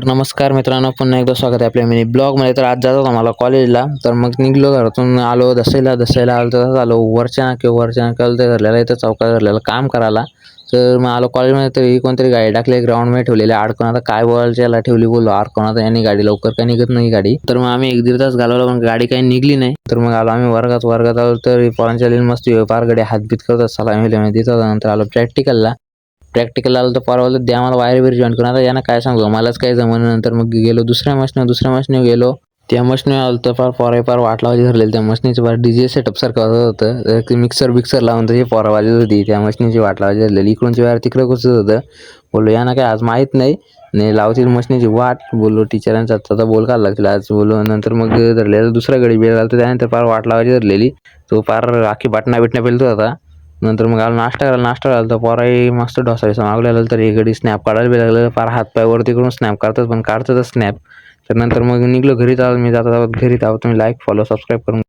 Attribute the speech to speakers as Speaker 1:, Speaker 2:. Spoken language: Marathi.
Speaker 1: तर नमस्कार मित्रांनो, पुन्हा एकदा स्वागत आहे आपल्या मिनी ब्लॉगमध्ये. तर आज जात होतो मला कॉलेजला. तर मग निघालो घरातून, आलो दसईला आलो. तर आलो वरच्या नाक्याला ते धरलेलं इथं चौकात धरलेलं काम करायला. तर मग आलो कॉलेजमध्ये. तर ही कोणतरी गाडी टाकली ग्राउंडमध्ये ठेवलेली अडकून. आता काय बोलायचं, याला ठेवली बोललो अडकून. आता यांनी गाडी लवकर काय निघत नाही गाडी. तर मग आम्ही 1-1.5 तास घालवला पण गाडी काही निघली नाही. तर मग आलो आम्ही वर्गात आलो. तर पोरांच्या लिन मस्त पार गाडी हातबीत करत सलामी तिथं. नंतर आलो प्रॅक्टिकल आलं. तर परवा द्या मला वायर जॉईन करून. आता यांना काय सांगू, मलाच काही जमलं. नंतर मग गेलो दुसऱ्या मशीन गेलो. त्या मशीन आलं तर पार वाट लावायची ठरलेली. त्या मशीनची पार डीजे सेटअप सारखं होतं. मिक्सर लावून त्याची पोरा वाजत होती. त्या मशीनची वाट लावायची ठरलेली. इकडूनची वायर तिकडे घुसत होतं. बोललो यांना काय आज माहीत नाही लावतील मशीनची वाट. बोललो टीचरांचा आता बोल काढला लागतील आज. बोललो नंतर मग धरलेलं दुसरा गडी बिळ आला. तर त्यानंतर पार वाट लावायची धरलेली. तो पार आखी बाटना पेलतो होता. नंतर मग आलो नाश्ता घालतो. तर पोराही मस्त ढोसायचं मागवलेलं. तर एक गडी स्नॅप काढायला बी लागलं. पार हातपाय वरती करून स्नॅप काढतात, पण काढतातच स्नॅप. तर नंतर मग निघलो घरी. मी जाता घरी. तुम्ही लाईक फॉलो सबस्क्राईब करून